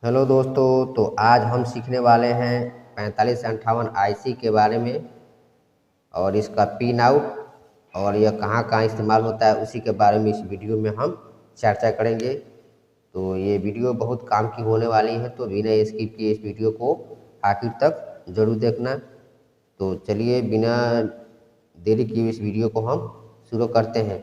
Hello दोस्तों, तो आज हम सीखने वाले हैं 4558 आईसी के बारे में और इसका पिन आउट और यह कहाँ कहाँ इस्तेमाल होता है उसी के बारे में इस वीडियो में हम चर्चा करेंगे। तो ये वीडियो बहुत काम की होने वाली है, तो बिना स्किप किए इस वीडियो को आखिर तक ज़रूर देखना। तो चलिए बिना देरी किए इस वीडियो को हम शुरू करते हैं।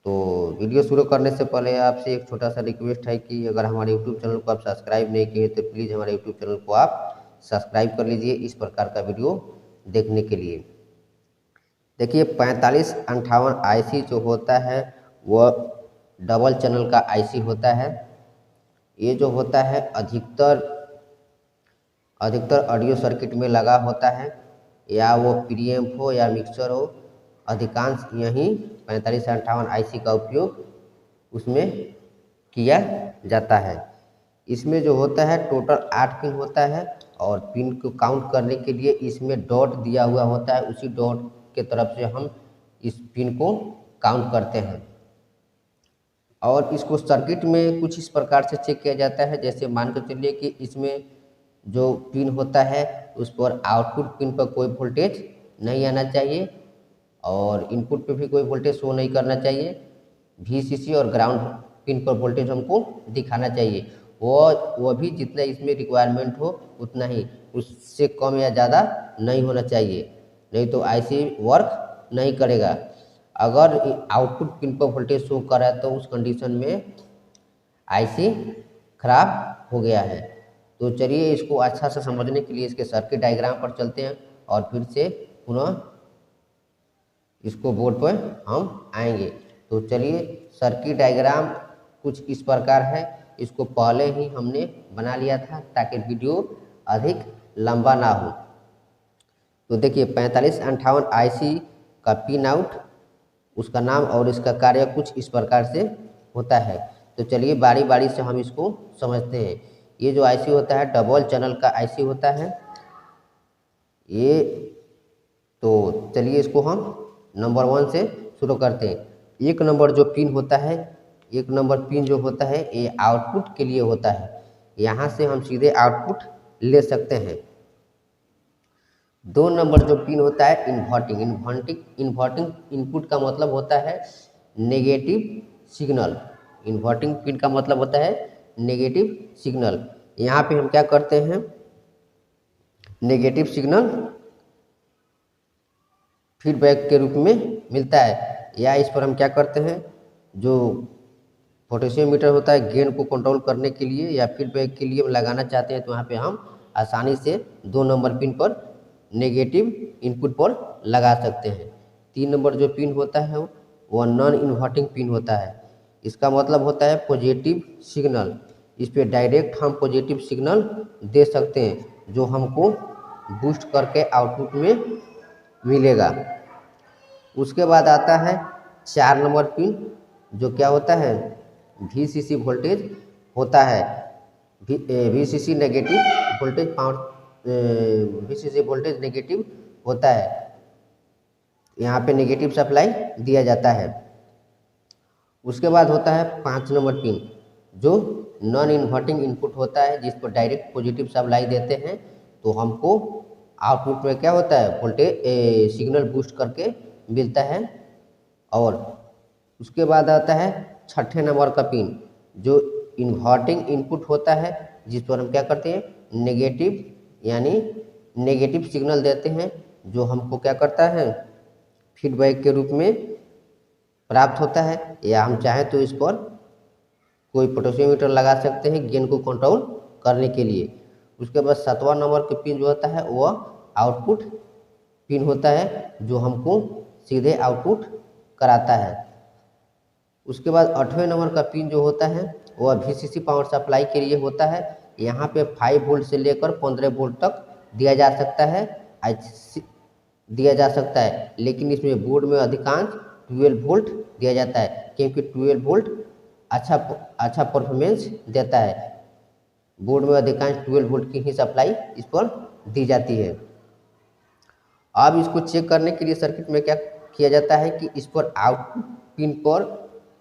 तो वीडियो शुरू करने से पहले आपसे एक छोटा सा रिक्वेस्ट है कि अगर हमारे यूट्यूब चैनल को आप सब्सक्राइब नहीं किए तो प्लीज़ हमारे यूट्यूब चैनल को आप सब्सक्राइब कर लीजिए इस प्रकार का वीडियो देखने के लिए। देखिए 4558 आईसी जो होता है वह डबल चैनल का आईसी होता है। ये जो होता है अधिकतर ऑडियो सर्किट में लगा होता है, या वो प्रीएम्प हो या मिक्सर हो, अधिकांश यही 4558 आईसी का उपयोग उसमें किया जाता है। इसमें जो होता है टोटल 8 पिन होता है और पिन को काउंट करने के लिए इसमें डॉट दिया हुआ होता है, उसी डॉट के तरफ से हम इस पिन को काउंट करते हैं। और इसको सर्किट में कुछ इस प्रकार से चेक किया जाता है, जैसे मान कर चलिए कि इसमें जो पिन होता है उस पर आउटपुट पिन पर कोई वोल्टेज नहीं आना चाहिए और इनपुट पे भी कोई वोल्टेज शो नहीं करना चाहिए। वीसीसी और ग्राउंड पिन पर वोल्टेज हमको दिखाना चाहिए, वो भी जितना इसमें रिक्वायरमेंट हो उतना ही, उससे कम या ज़्यादा नहीं होना चाहिए, नहीं तो आईसी वर्क नहीं करेगा। अगर आउटपुट पिन पर वोल्टेज शो कर रहा है तो उस कंडीशन में आईसी खराब हो गया है। तो चलिए इसको अच्छा से समझने के लिए इसके सर्किट डायग्राम पर चलते हैं और फिर से पुनः इसको बोर्ड पर हम आएंगे। तो चलिए सर्किट डायग्राम कुछ इस प्रकार है, इसको पहले ही हमने बना लिया था ताकि वीडियो अधिक लंबा ना हो। तो देखिए 4558 आईसी का पिन आउट, उसका नाम और इसका कार्य कुछ इस प्रकार से होता है। तो चलिए बारी बारी से हम इसको समझते हैं। ये जो आईसी होता है डबल चैनल का आईसी होता है ये। तो चलिए इसको हम नंबर 1 से शुरू करते हैं। एक नंबर जो पिन होता है, एक नंबर पिन जो होता है ये आउटपुट के लिए होता है, यहाँ से हम सीधे आउटपुट ले सकते हैं। 2 नंबर जो पिन होता है इन्वर्टिंग इनपुट का मतलब होता है नेगेटिव सिग्नल। इन्वर्टिंग पिन का मतलब होता है नेगेटिव सिग्नल। यहाँ पे हम क्या करते हैं, नेगेटिव सिग्नल फीडबैक के रूप में मिलता है, या इस पर हम क्या करते हैं, जो पोटेंशियोमीटर होता है गेन को कंट्रोल करने के लिए या फीडबैक के लिए हम लगाना चाहते हैं, तो यहाँ पे हम आसानी से 2 नंबर पिन पर नेगेटिव इनपुट पर लगा सकते हैं। 3 नंबर जो पिन होता है वह नॉन इन्वर्टिंग पिन होता है। इसका मतलब होता है पॉजिटिव सिग्नल। इस पर डायरेक्ट हम पॉजिटिव सिग्नल दे सकते हैं जो हमको बूस्ट करके आउटपुट में मिलेगा। उसके बाद आता है 4 नंबर पिन, जो क्या होता है वीसीसी वोल्टेज होता है। VCC negative voltage VCC voltage negative होता है, यहाँ पे नेगेटिव सप्लाई दिया जाता है। उसके बाद होता है 5 नंबर पिन, जो नॉन इन्वर्टिंग इनपुट होता है, जिस पर डायरेक्ट पॉजिटिव सप्लाई देते हैं तो हमको आउटपुट में क्या होता है वोल्टेज सिग्नल बूस्ट करके मिलता है। और उसके बाद आता है 6ठे नंबर का पिन, जो इन्वर्टिंग इनपुट होता है, जिस पर हम क्या करते हैं नेगेटिव यानी नेगेटिव सिग्नल देते हैं, जो हमको क्या करता है फीडबैक के रूप में प्राप्त होता है, या हम चाहें तो इस पर कोई पोटेंशियोमीटर लगा सकते हैं गेन को कंट्रोल करने के लिए। उसके बाद 7वां नंबर का पिन जो होता है वह आउटपुट पिन होता है, जो हमको सीधे आउटपुट कराता है। उसके बाद 8वें नंबर का पिन जो होता है वह वीसीसी पावर सप्लाई के लिए होता है। यहाँ पे 5 वोल्ट से लेकर 15 वोल्ट तक दिया जा सकता है, लेकिन इसमें बोर्ड में अधिकांश 12 वोल्ट दिया जाता है, क्योंकि 12 वोल्ट अच्छा परफॉर्मेंस देता है। बोर्ड में अधिकांश 12 वोल्ट की ही सप्लाई इस पर दी जाती है। अब इसको चेक करने के लिए सर्किट में क्या किया जाता है कि इस पर आउटपुट पिन पर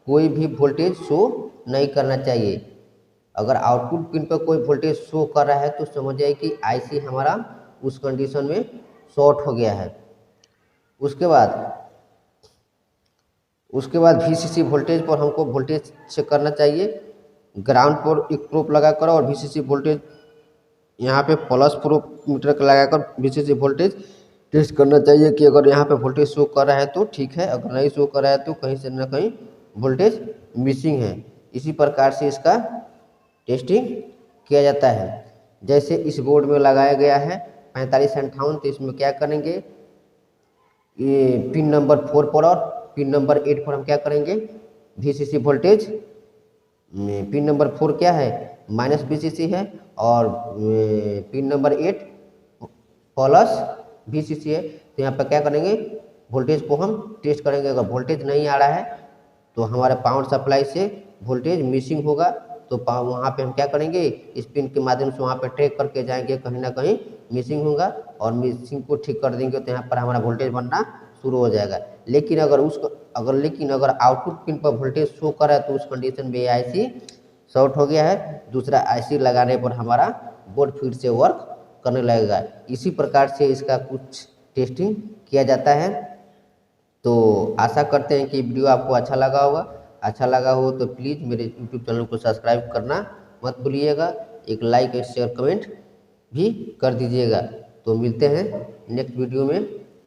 कोई भी वोल्टेज शो नहीं करना चाहिए। अगर आउटपुट पिन पर कोई वोल्टेज शो कर रहा है तो समझ जाए कि आईसी हमारा उस कंडीशन में शॉर्ट हो गया है। उसके बाद वीसीसी वोल्टेज पर हमको वोल्टेज चेक करना चाहिए। ग्राउंड पर एक प्रोब लगाकर और वीसीसी वोल्टेज यहाँ पे प्लस प्रोब मीटर का लगाकर वीसीसी वोल्टेज टेस्ट करना चाहिए कि अगर यहाँ पे वोल्टेज शो कर रहा है तो ठीक है, अगर नहीं शो कर रहा है तो कहीं से ना कहीं वोल्टेज मिसिंग है। इसी प्रकार से इसका टेस्टिंग किया जाता है। जैसे इस बोर्ड में लगाया गया है 4558, तो इसमें क्या करेंगे, ये पिन नंबर 4 पर और पिन नंबर 8 पर हम क्या करेंगे, वीसीसी वोल्टेज, पिन नंबर 4 क्या है माइनस वीसीसी है और पिन नंबर 8 प्लस वीसीसी है। तो यहाँ पर क्या करेंगे, वोल्टेज को हम टेस्ट करेंगे। अगर वोल्टेज नहीं आ रहा है तो हमारे पावर सप्लाई से वोल्टेज मिसिंग होगा, तो वहाँ पे हम क्या करेंगे, इस पिन के माध्यम से वहाँ पे ट्रैक करके जाएंगे, कहीं ना कहीं मिसिंग होगा और मिसिंग को ठीक कर देंगे तो यहाँ पर हमारा वोल्टेज बनना शुरू हो जाएगा। लेकिन अगर आउटपुट पिन पर वोल्टेज शो कर रहा है तो उस कंडीशन में आईसी शॉर्ट हो गया है। दूसरा आईसी लगाने पर हमारा बोर्ड फिर से वर्क करने लगेगा। इसी प्रकार से इसका कुछ टेस्टिंग किया जाता है। तो आशा करते हैं कि वीडियो आपको अच्छा लगा होगा। अच्छा लगा हो तो प्लीज़ मेरे यूट्यूब चैनल को सब्सक्राइब करना मत भूलिएगा। एक लाइक और शेयर कमेंट भी कर दीजिएगा। तो मिलते हैं नेक्स्ट वीडियो में।